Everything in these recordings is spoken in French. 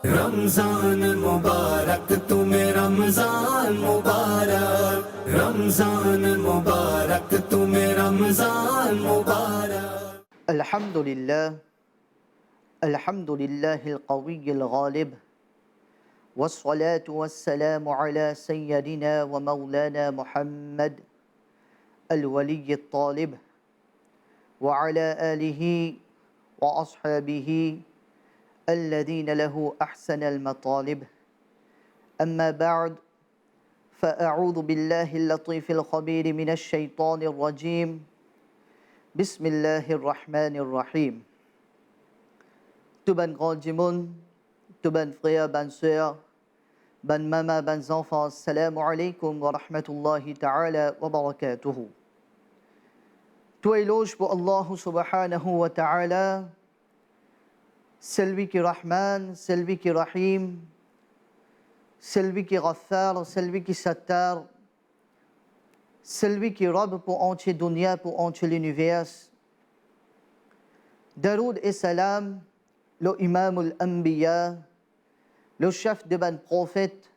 रमजान मुबारक तुम्हें रमजान मुबारक रमजान मुबारक तुम्हें रमजान मुबारक अल्हम्दुलिल्लाह القوي الغالب والصلاة والسلام على سيدنا ومولانا محمد الولي الطالب وعلى آله وأصحابه الذين له أحسن المطالب أما بعد فأعوذ بالله اللطيف الخبير من الشيطان الرجيم بسم الله الرحمن الرحيم. Tout ban grand Jimoun, tout ban frère, ban sœur, ban maman, ban enfants, assalamu alaikum wa rahmatullahi ta'ala wa barakatuhu. Tout éloge pour Allah subhanahu wa ta'ala, celui qui est Rahman, celui qui est Rahim, celui qui est Ghaffar, celui qui est Sattar, celui qui est Rabb pour entier dunya, pour entier l'univers. Daroud et salam, le imam al-anbiya, le chef de ban prophète,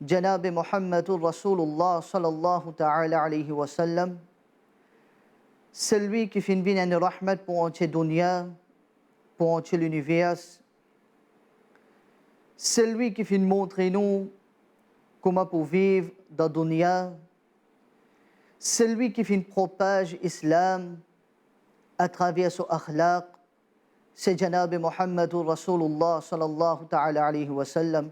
Janab Muhammadur Rasulullah sallallahu ta'ala alayhi wa sallam, celui qui fait une rahmat pour entier dunya, pour entier l'univers, celui qui fait montrer nous comment pour vivre dans dunya, celui qui fait propage l'islam à travers son akhlaq, c'est Janab Muhammadur Rasulullah sallallahu ta'ala alayhi wa sallam.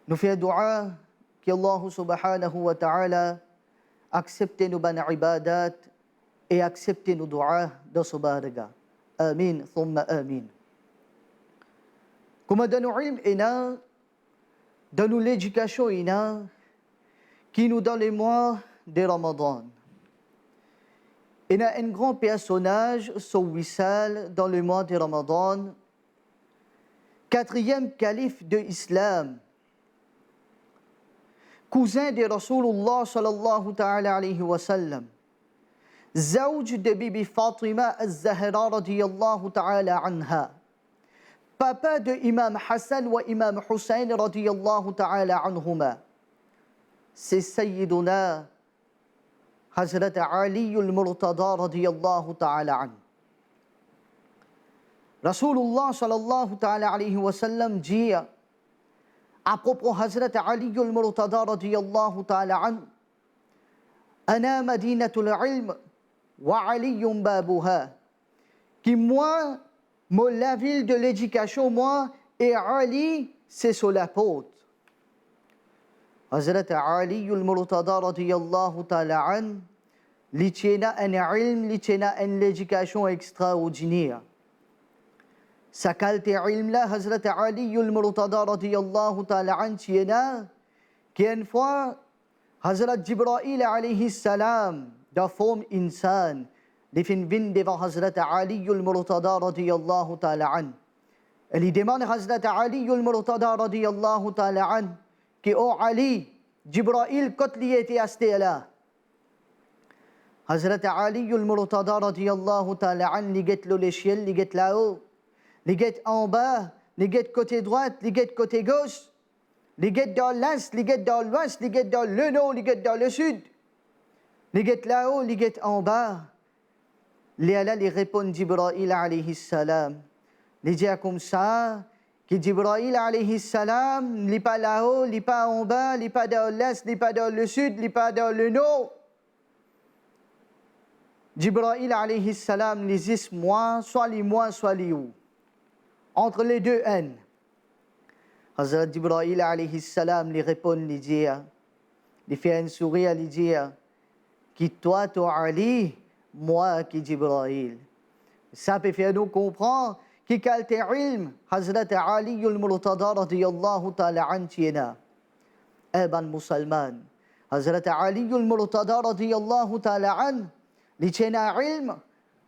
Nous faisons dua qu'Allah subhanahu wa ta'ala accepte nos ban ibadat et accepte nos dua de ce barga. Amin, thumma amin. Comme dans nos ilm ina, dans nos l'éducation ina, qui nous donne les mois de Ramadan. Il y a un grand personnage, son Wissal, dans le mois de Ramadan, quatrième calife de l'Islam, cousin de Rasulullah sallallahu ta'ala alayhi wa sallam, زوج de Bibi Fatima al-Zahra radiyallahu ta'ala anha, papa de Imam Hassan wa Imam Hussein radiyallahu ta'ala anhuma, c'est Sayyiduna Hazrat Ali al-Murtada radiyallahu ta'ala an. Rasulullah sallallahu ta'ala alayhi wa sallam dit à propos Hazrat Ali al-Murtada radiyallahu ta'ala an, Ana madinatul ilm wa aliyun babuha, qui moi, la ville de l'éducation, moi, et Ali, c'est sur la porte. Hazrat Ali al-Murtada radiyallahu ta'ala an, li tiena un ilm, li tiena une éducation extraordinaire. Sa qualité ilm là, Hazrat Ali al-Murtada radiyallahu ta'ala an tiena, qui une fois, Hazrat Jibra'il alayhi salam, de forme insan, li fin vin devant Hazrat Ali al-Murtada radiyallahu ta'ala an. Elle lui demande Hazrat Ali al-Murtada radiyallahu ta'ala an, कि ओ अली जिब्राइल कत्लिए थे अस्तेला हजरत अली المرتضى رضي الله تعالى عنه لقيت له l'échelle لقيت là-haut لقيت en bas لقيت côté droite لقيت côté gauche لقيت dans l'est لقيت dans l'ouest لقيت dans le nord لقيت dans le sud لقيت là-haut لقيت en bas là les répond Jibril alayhi salam les dit comme ça que Jibril alayhi salam n'est pas là-haut, n'est pas en bas, n'est pas dans l'est, n'est pas dans le sud, n'est pas dans le nord. Jibril alayhi salam les dit moi, soit les où. Entre les deux N. Hazrat Jibril alayhi salam lui répond, lui dit, lui fait un sourire, lui dit, qui toi, toi Ali, moi qui Jibril. Ça peut faire nous comprendre qui qualité ilm Hazrat Ali al-Murtada radiyallahu ta'ala an tiena. Ban musulman. Hazrat Ali al-Murtada radiyallahu ta'ala an, li tiena ilm,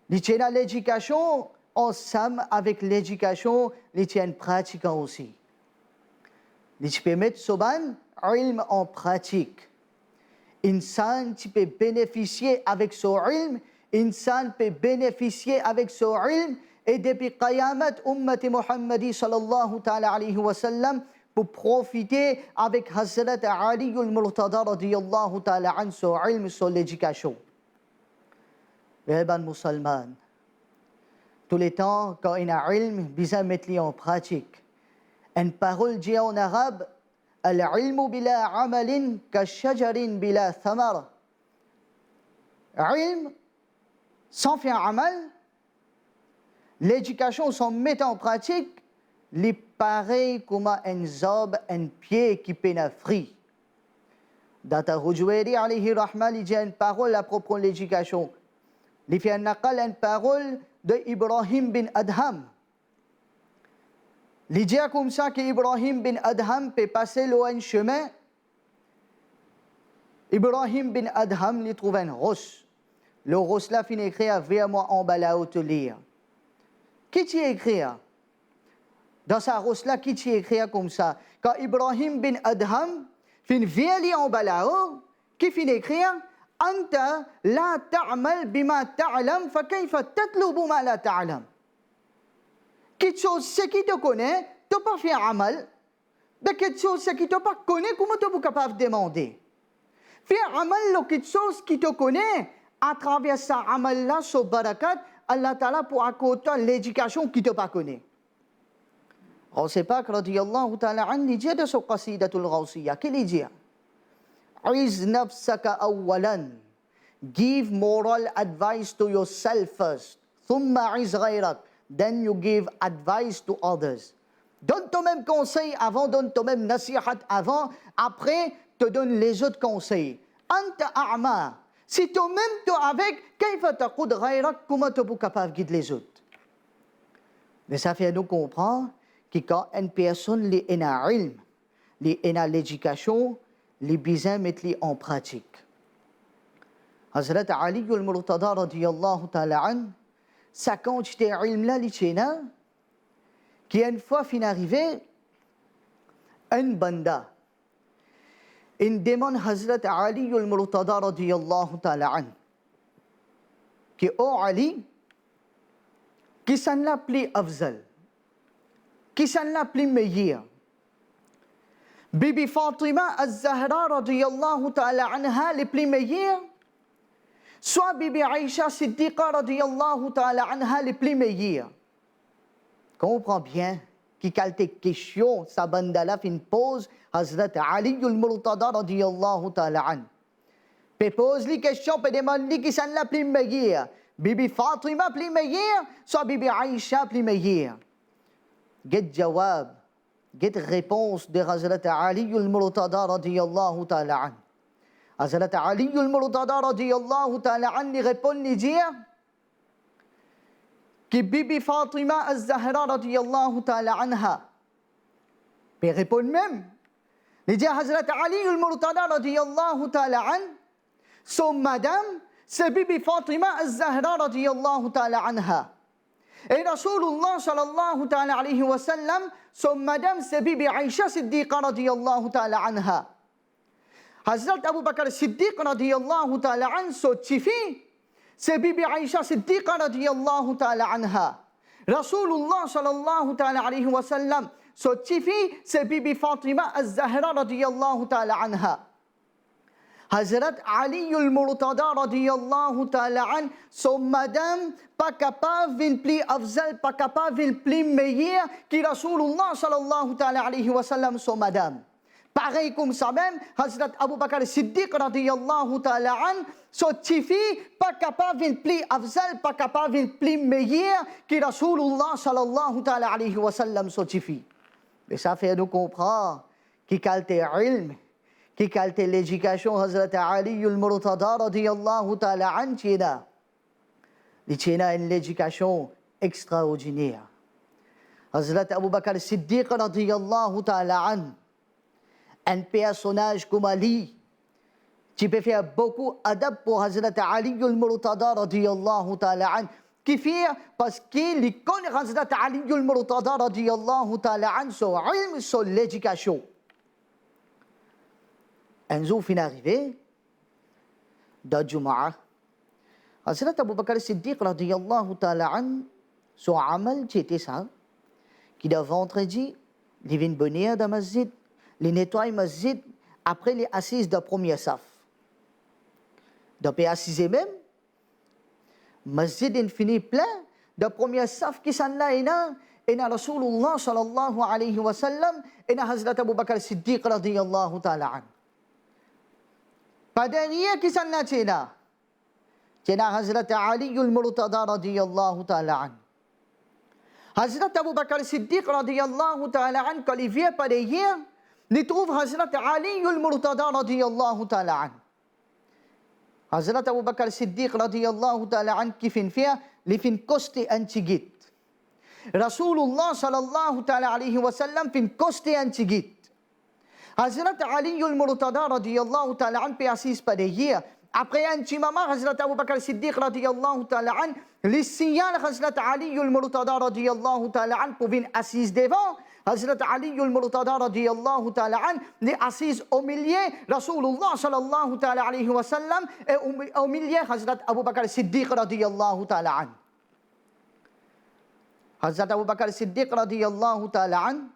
li tiena l'éducation, ensemble avec l'éducation, li tiena pratiquant aussi. Li tu peux mettre ce ban ilm en pratique. Insan, tu peux bénéficier avec ce ilm, insan peut bénéficier avec ce ilm, et depuis Qayamat Ummati Muhammadi sallallahu ta'ala alayhi wa sallam pour profiter avec Hazrat Ali al-Murtada radiyallahu ta'ala an sur ilm, sur l'éducation. Mes musulmans, tous les temps, quand il y a ilm, bien mettre en pratique. Une parole dit en arabe, al-ilmu bila amalin ka shajarin bila thamar. Ilm, sans faire amal, l'éducation sans mettre en pratique, les pareil comme un zob, un pied qui peine fruit. Data Rujweri alayhi rahma, il dit une parole à propos de l'éducation. Il fait une parole de Ibrahim bin Adham. Il dit comme ça qu'Ibrahim bin Adham peut passer un chemin. Ibrahim bin Adham lui trouve un roche. Le roche là finit écrire vraiment en bas là haute lire. Qui t'y écrit? Dans sa roche là, qui t'y écrit comme ça? Quand Ibrahim bin Adham finit vieilli en bas là haut, qui finit écrire? Anta la ta'mal bima ta'lam, fa kayfa tatlubu ma la ta'lam. Quelque chose ce qui te connaît, tu pas fait amal. Mais quelque chose ce qui te pas connaît, comment tu es capable de demander? Faire amal quelque chose qui te connaît, à travers ça amal là, sur barakat, Allah Ta'ala pour accorder l'éducation qui te pas connaît. On sait pas que radiyallahu ta'ala an dit de ce qasidatul ghawsiyya, qu'il dit Iz nafsaka awwalan. Give moral advice to yourself first. Thumma iz ghayrak. Then you give advice to others. Donne toi-même conseil avant, donne toi-même nasihat avant, après te donne les autres conseils. Anta a'ma. Si toi-même tu es avec, kayfa taqud ghayrak, comment tu es capable de guider les autres? Mais ça fait nous comprendre que quand une personne est en ilm, est en l'éducation, les besoins mettent en pratique. Hazrat Ali al-Murtada radiyallahu ta'ala an, sa quantité d'ilm là, qui une fois fin arrivé, un banda, une demande Hazrat Ali al-Murtada radiyallahu ta'ala an, qui oh Ali, qui s'en l'a plus afzal, qui s'en l'a plus meilleur. Bibi Fatima al-Zahra radiyallahu ta'ala anha les plus meilleurs, soit Bibi Aïcha Siddiqa radiyallahu ta'ala anha les plus meilleurs. Comprends bien qui quelle question sa bandala fin pose Hazrat Ali al-Murtada radiyallahu ta'ala an. Pe pose les questions, pe demande qui sont la plus meilleure. Bibi Fatima plus meilleure, soit Bibi Aïcha plus meilleure. Get jawab. Get réponse de Hazrat Ali al-Murtada radiyallahu ta'ala an. Hazrat Ali al-Murtada radiyallahu ta'ala an lui répond, lui dit que Bibi Fatima al-Zahra radiyallahu ta'ala anha. Puis répond même, lui dit Hazrat Ali al-Murtada radiyallahu ta'ala an, son madame, c'est Bibi Fatima al-Zahra radiyallahu ta'ala anha. Et Rasulullah sallallahu ta'ala alayhi wa sallam, son madame c'est Bibi Aïcha Siddiqa radiyallahu ta'ala anha. Hazrat Abu Bakr Siddiq radiyallahu ta'ala an, son tifi, c'est Bibi Aïcha Siddiqa radiyallahu ta'ala anha. Rasulullah sallallahu ta'ala alayhi wa sallam, son tifi, c'est Bibi Fatima al-Zahra radiyallahu ta'ala anha. Hazrat Ali al-Murtada radiyallahu ta'ala an, son madame, pas capable d'une plus afzal, pas capable d'une plus meilleure que Rasulullah sallallahu ta'ala alayhi wa sallam, son madame. Pareil comme ça même, Hazrat Abu Bakr Siddiq radiyallahu ta'ala an, son tifi, pas capable d'une plus afzal, pas capable d'une plus meilleure que Rasulullah sallallahu ta'ala alayhi wa sallam, son tifi. Mais ça fait nous comprendre qui qualité ilm, qui qualité l'éducation Hazrat Ali al-Murtada radiyallahu ta'ala an tchina. Il tchina une éducation extraordinaire. Hazrat Abu Bakr Siddiq radiyallahu ta'ala an, un personnage comme Ali, qui peut faire beaucoup adab pour Hazrat Ali al-Murtada radiyallahu ta'ala an, qui fait parce qu'il connaît Hazrat Ali al-Murtada radiyallahu ta'ala an sur ilm, sur l'éducation. Un jour, fin arrivé, dans Jumu'ah, Hazrat Abu Bakr Siddiq radiyallahu ta'ala an, Son amal, c'était ça. Qui de vendredi, il vient venir dans la masjid, il nettoie la masjid après les assises de premier saf. Depuis assises même, masjid est fini plein de premier saf qui s'en là et Rasulullah sallallahu alayhi wa sallam et Hazrat Abu Bakr Siddiq radiyallahu ta'ala an. Pada dia qui s'en là c'est Hazrat Ali al-Murtada radiyallahu ta'ala an. Hazrat Abu Bakr Siddiq radiyallahu ta'ala an, quand il vient par hier, il trouve Hazrat Ali al-Murtada radiyallahu ta'ala an. Hazrat Abu Bakr Siddiq radiyallahu ta'ala an qui fait les fin coste antigit. Rasulullah sallallahu ta'ala alayhi wa sallam fin coste antigit. Hazrat Ali al-Murtada radiyallahu ta'ala an peut assis par hier. Après un petit moment, Hazrat Abu Bakr Siddiq radiyallahu ta'ala an, les signale Hazrat Ali al-Murtada radiyallahu ta'ala an pour venir assise devant. Hazrat Ali al-Murtada radiyallahu ta'ala an, les assises au milieu, Rasulullah sallallahu ta'ala alayhi wa sallam, et au milieu, Hazrat Abu Bakr Siddiq radiyallahu ta'ala an. Hazrat Abu Bakr Siddiq radiyallahu ta'ala an,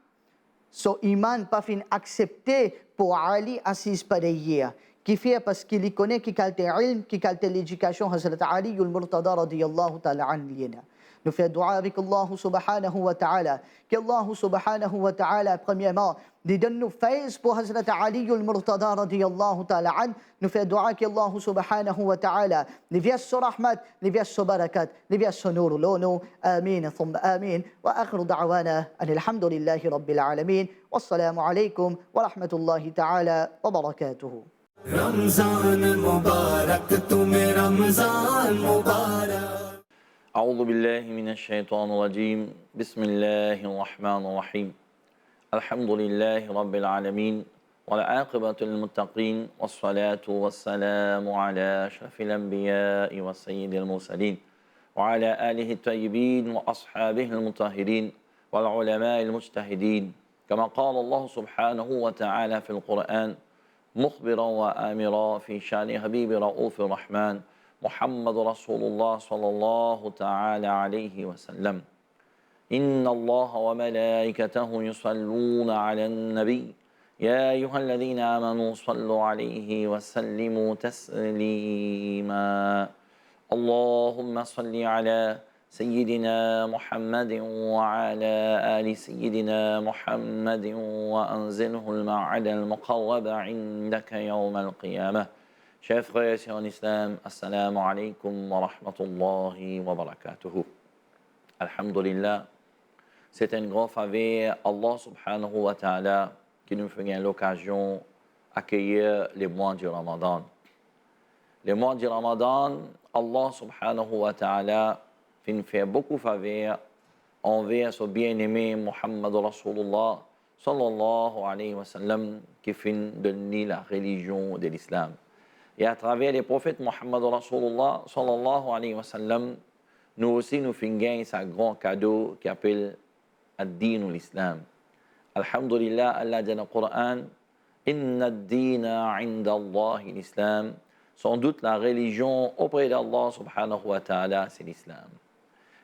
son iman pas fin accepté pour Ali assise pareil. Qui fait parce qu'il connaît qui calte ilm, qui calte l'éducation, Hazrat Ali al-Murtada radiyallahu ta'ala an liena. Nous faisons dua avec Allah subhanahu wa ta'ala. Qu'Allah subhanahu wa ta'ala, premièrement, nous donne nous faiz pour Hazrat Ali al-Murtada radiyallahu ta'ala an. Nous faisons dua qu'Allah subhanahu wa ta'ala, nous verse son rahmat, nous verse son barakat, nous verse son nur lono. Amin, thumma amin. Wa akhiru da'wana alhamdulillahi rabbil alamin. Wassalamu alaykum wa rahmatullahi ta'ala wa barakatuhu. Ramzan मुबारक तुम्हें रमजान मुबारक أعوذ بالله من الشيطان الرجيم بسم الله الرحمن الرحيم الحمد لله رب العالمين والعاقبة للمتقين والصلاة والسلام على أشرف الأنبياء والسيد المرسلين وعلى آله الطيبين وأصحابه المطهرين والعلماء المجتهدين كما قال الله سبحانه وتعالى في القرآن مخبرا وآمرا في شان حبيب رؤوف الرحمن محمد رسول الله صلى الله تعالى عليه وسلم إن الله وملائكته يصلون على النبي يا أيها الذين آمنوا صلوا عليه وسلموا تسليما اللهم صل على سيدنا محمد وعلى آل سيدنا محمد وأنزله الموعد المقرب عندك يوم القيامة. Chers frères et sœurs en islam, assalamu alaikum wa rahmatullahi wa barakatuhu. Alhamdulillah, c'est un grand faveur Allah subhanahu wa ta'ala qui nous fait l'occasion d'accueillir les mois du Ramadan. Les mois du Ramadan, Allah subhanahu wa ta'ala fait beaucoup de faveurs envers son bien-aimé Muhammad Rasulullah sallallahu alayhi wa sallam qui fait donner la religion de l'islam. Et à travers les prophètes Muhammad Rasulullah sallallahu alayhi wa sallam, nous aussi nous faisons un grand cadeau qui appelle ad-din ou l'islam. Alhamdulillah, Allah dit dans le Coran, Inna ad-dina inda Allah l'islam. Sans doute la religion auprès d'Allah subhanahu wa ta'ala, c'est l'islam.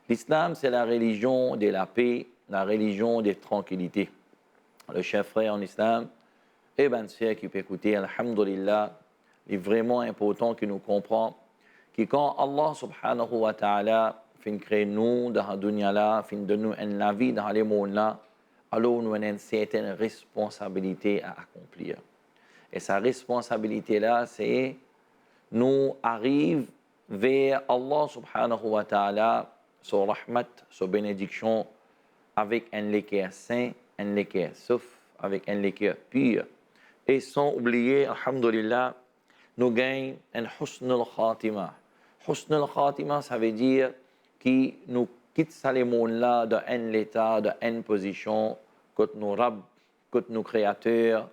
L'islam, c'est la religion de la paix, la religion de tranquillité. Le chef frère en islam, et bien sûr qui peut écouter, alhamdulillah, il est vraiment important que nous comprenions que quand Allah subhanahu wa ta'ala fait créer nous dans la dunya là, fait de nous une vie dans le monde là, alors nous avons une certaine responsabilité à accomplir. Et sa responsabilité là, c'est nous arriver vers Allah subhanahu wa ta'ala, son rahmat, son bénédiction, avec un liqueur saint, un liqueur sauf, avec un liqueur pur. Et sans oublier, alhamdulillah, nous gagnons un husn al-khatima. Husn al-khatima, ça veut dire que nous quittons ce monde-là dans un état, dans une position, que nos Rabb, que nos créateurs,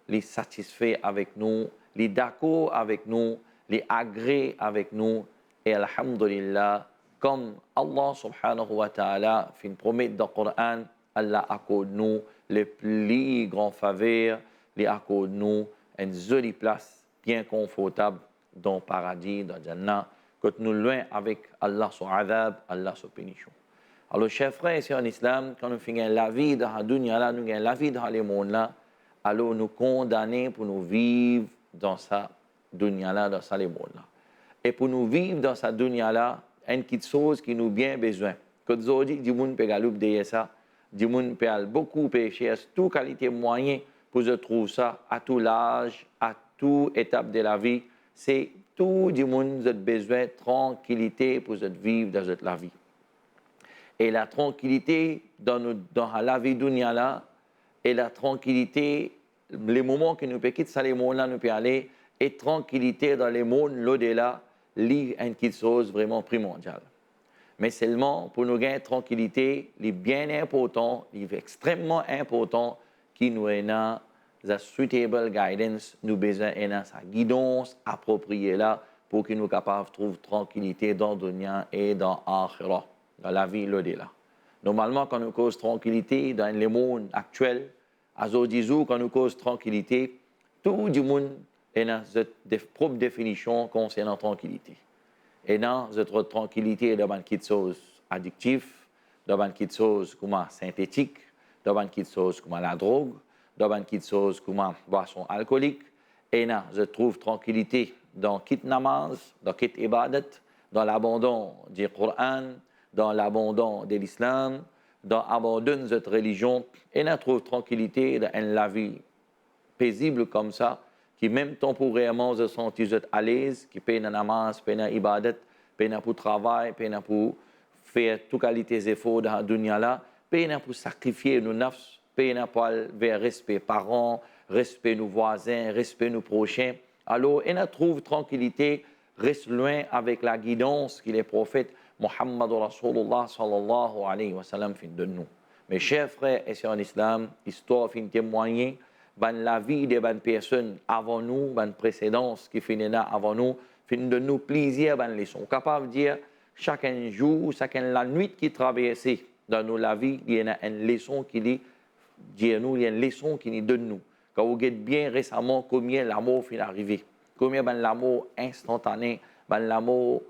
les satisfaits avec nous, les d'accord avec nous, les agrée avec nous. Et alhamdulillah, comme Allah subhanahu wa ta'ala fait une promesse dans le Coran, Allah accorde nous les plus grands faveurs, les accorde nous une jolie place bien confortable dans le paradis, dans le Jannah, que nous loin avec Allah son adab, Allah son pénition. Alors, chers frères, ici en islam, quand nous faisons la vie dans la dunya là, nous gagnons la vie dans le monde là, alors nous condamnons pour nous vivre dans sa dunya là, dans ce monde là. Et pour nous vivre dans sa dunya là, une petite chose qui nous bien besoin. Que aujourd'hui, du monde peut galoper ça, du monde peut beaucoup pécher, toute qualité moyen pour se trouver ça à tout l'âge, à toute étape de la vie. C'est tout du monde a besoin de tranquillité pour se vivre dans la vie. Et la tranquillité dans la vie dunya là, et la tranquillité, les moments que nous pouvons quitter les mondes là, nous pouvons aller, et tranquillité dans les mondes l'au-delà, c'est une chose vraiment primordiale. Mais seulement pour nous gagner tranquillité, il est bien important, il est extrêmement important qu'il nous ait la suitable guidance, nous besoin de sa guidance appropriée là pour que nous soyons capables de trouver tranquillité dans le dunya et dans l'akhirah, dans la vie l'au-delà. Normalement, quand nous cause tranquillité dans le monde actuel, à Zodizou, quand nous cause tranquillité, tout le monde a sa propre définition concernant la tranquillité. Et dans notre tranquillité, dans une chose addictive, dans une chose comme synthétique, dans une chose comme la drogue, dans une chose comme la boisson alcoolique. Et là, je trouve tranquillité dans kit namaz, dans kit ibadat, dans l'abandon du Coran, dans l'abandon de l'islam, dans l'abandon de cette religion. Et là, je trouve tranquillité dans la vie paisible comme ça, qui même temporairement se sentit à l'aise, qui paye dans namaz, paye dans ibadat, paye pour travail, paye pour faire toute qualité d'efforts dans la dunya là, paye pour sacrifier nos nafs, paye pour vers respect parents, respect nos voisins, respect nos prochains. Alors, on trouve tranquillité, reste loin avec la guidance que les prophètes Muhammad Rasulullah sallallahu alayhi wa sallam fin de nous. Mes chers frères et sœurs en islam, histoire fin témoigner la vie des personnes avant nous, la précédence qui finit là avant nous, fin de nous plaisir, les sont capables de dire chaque jour, chaque la nuit qui traverse dans nos la vie, il y a une leçon qui dit nous, il y a une leçon qui nous donne nous. Quand vous regardez bien récemment combien l'amour finit arrivé, combien l'amour instantané, l'amour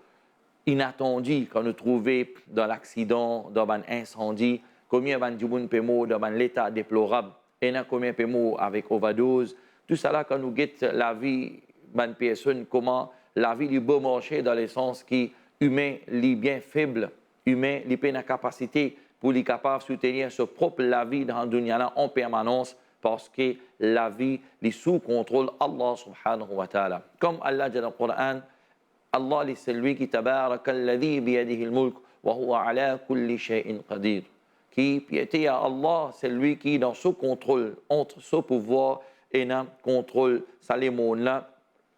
inattendu quand nous trouvons dans l'accident, dans un incendie, combien du monde peut mourir dans l'état déplorable. Et combien peut mourir avec overdose. Tout ça là, quand nous guettons la vie d'une personne, comment la vie du beau marché dans le sens qui humain, est bien faible, humain, il n'a pas la capacité pour lui capable de soutenir sa propre la vie dans le dunya en permanence parce que la vie est sous contrôle Allah subhanahu wa ta'ala. Comme Allah dit dans le Coran, Allah est celui qui tabaraka alladhi biyadihi al-mulk wa huwa ala kulli shay'in qadir. Qui piété à Allah, c'est lui qui dans ce contrôle, entre ce pouvoir et dans contrôle, ça les mondes là,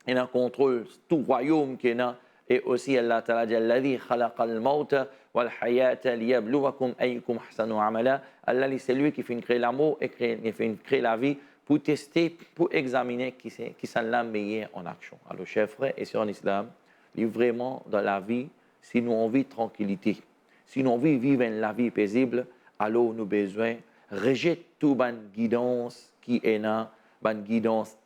et dans contrôle tout royaume qui est là, et aussi Allah Ta'ala dit alladhi khalaqa al-mauta wal hayata liyabluwakum ayyukum ahsanu amala. Allah c'est lui qui fait créer l'amour et qui fait créer la vie pour tester, pour examiner qui sont la meilleure en action. Alors chers frères et sœurs en islam, vraiment dans la vie, si nous avons envie de tranquillité, si nous avons envie de vivre la vie paisible, alors nous avons besoin de rejeter toute guidance qui est là, une guidance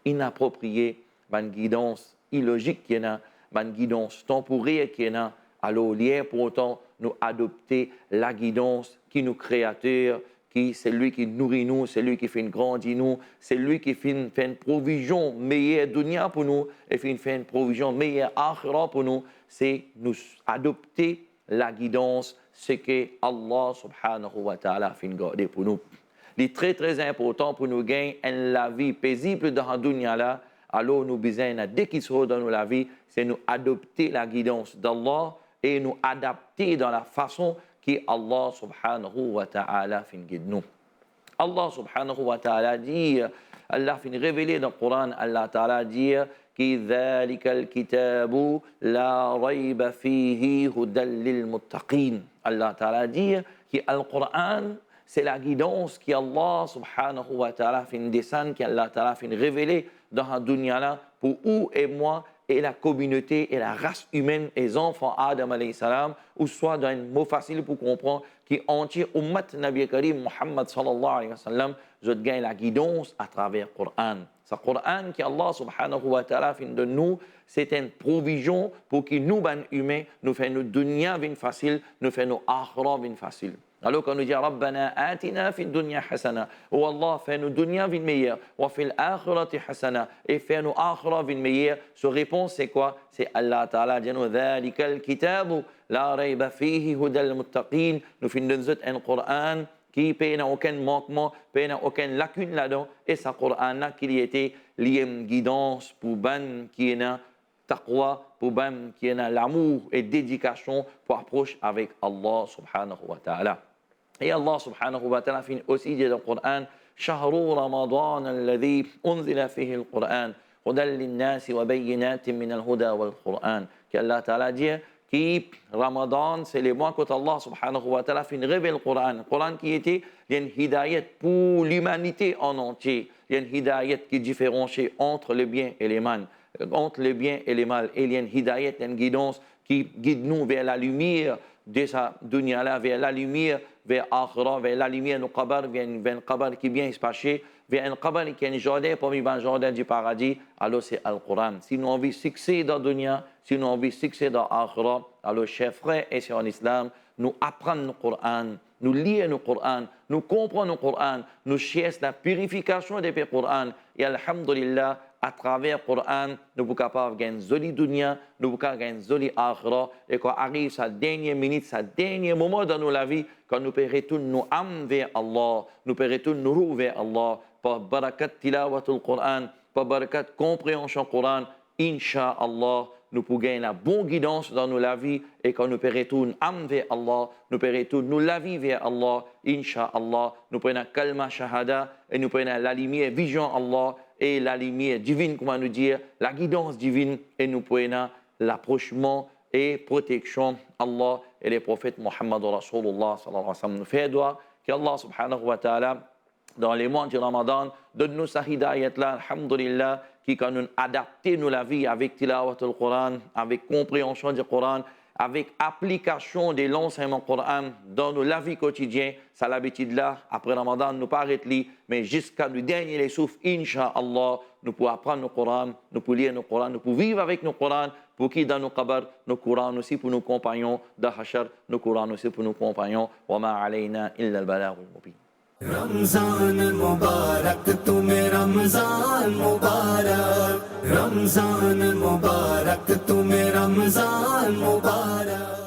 inappropriée, une guidance illogique qui est là, une guidance temporaire qui est là. Alors, il est important nous adopter la guidance qui nous créateur, qui c'est lui qui nourrit nous, c'est lui qui fait grandir nous, c'est lui qui fait une provision meilleure dunya pour nous et fait une provision meilleure akhira pour nous. C'est nous adopter la guidance, ce que Allah subhanahu wa ta'ala fait garder pour nous. Il est très très important pour nous gagner la vie paisible dans la dunya là. Alors nous besoin dès qu'il sera dans la vie, c'est nous adopter la guidance d'Allah et nous adapter dans la façon que Allah subhanahu wa ta'ala fait guider nous. Allah subhanahu wa ta'ala dit, Allah fait révéler dans le Coran, Allah ta'ala dit ذلك الكتاب لا ريب فيه هدى للمتقين. Allah Ta'ala dit que le Coran, c'est la guidance qu'Allah subhanahu wa ta'ala fait descendre, qu'Allah Ta'ala fait révéler dans la dunya là pour vous et moi et la communauté et la race humaine et les enfants Adam alayhi salam, ou soit dans un mot facile pour comprendre qui entier ummat Nabi Karim Muhammad sallallahu alayhi wa sallam, je gagne la guidance à travers le Coran. Ce Coran qui Allah subhanahu wa ta'ala fait de nous, c'est une provision pour que nous, ben humains, nous faisons nos dunya vin facile, nous faisons nos akhira vin facile. Alors quand nous disons Rabbana atina fi dunya hasana, oh Allah, fais nos dunya vin meilleur, wa fil akhirati hasana, et fais nos akhira vin meilleur. Sa réponse c'est quoi? C'est Allah Ta'ala dit nous dhalikal kitabu la rayba fihi hudal muttaqin. Nous faisons un Coran qui n'a aucun manquement, n'a aucune lacune là-dedans, et ce Coran-là qui était lié guidance pour ban qui est taqwa, pour ban qui est l'amour et dédication pour approcher avec Allah subhanahu wa ta'ala. Et Allah subhanahu wa ta'ala finit aussi dit dans le Coran, شهر رمضان الذي أنزل فيه القرآن هدى للناس وبينات من الهدى والقرآن. qu'Allah Ta'ala dit qui Ramadan, c'est le mois que Allah subhanahu wa ta'ala fait révéler le Coran. Le Coran qui était une hidayat pour l'humanité en entier. Il y a une hidayat qui différencie entre le bien et le mal. Entre le bien et le mal. Et il y a une hidayat, une guidance qui guide nous vers la lumière de sa dunya-là, vers la lumière, vers Akhira, vers la lumière du Qabar, vers un Qabar qui vient se passer, vers un Qabar qui est un jardin parmi les jardins du paradis. Alors c'est Al-Quran. Si nous avons succès dans la dunya, si nous avons succès dans l'Akhira, alors chers frères et sœurs en islam, nous apprenons le Coran, nous lisons le Coran, nous comprenons le Coran, nous cherchons la purification des Coran. Et alhamdulillah, à travers le Coran, nous sommes capables de gagner une jolie dunya, nous sommes capables de gagner une jolie akhira. Et quand arrive sa dernière minute, sa dernier moment dans notre vie, quand nous pouvons retourner nos âmes vers Allah, nous pouvons retourner nos roues vers Allah, par barakat tilawatul Coran, par barakat compréhension du Coran, Inch'Allah, nous pouvons gagner la bonne guidance dans nos vies et quand nous pouvons retourner âme vers Allah, nous pouvons retourner nos vies vers Allah, Inch'Allah, nous prenons kalma shahada et nous prenons la lumière, vision Allah et la lumière divine, comment nous dire, la guidance divine et nous prenons l'approchement et protection Allah et les prophètes Muhammad Rasulullah sallallahu alayhi wa sallam. Nous faisons doigt qu'Allah subhanahu wa ta'ala dans les mois du Ramadan donne-nous sa hidayat là, alhamdulillah, qui quand nous adapter nous la vie avec tilawat al Coran, avec compréhension du Coran, avec application de l'enseignement Coran dans nos la vie quotidienne, c'est l'habitude là, après Ramadan, nous pas arrêter, mais jusqu'à le dernier souffle, Inch'Allah, nous pouvons apprendre le Coran, nous pouvons lire le Coran, nous pouvons vivre avec le Coran, pour qui dans nos qabar, nos Coran aussi pour nos compagnons, dans Hachar, nos Coran aussi pour nos compagnons, wa ma alayna illa al-balagh al-mubin. Ramzan मुबारक तुम्हें रमजान मुबारक रमजान मुबारक तुम्हें रमजान मुबारक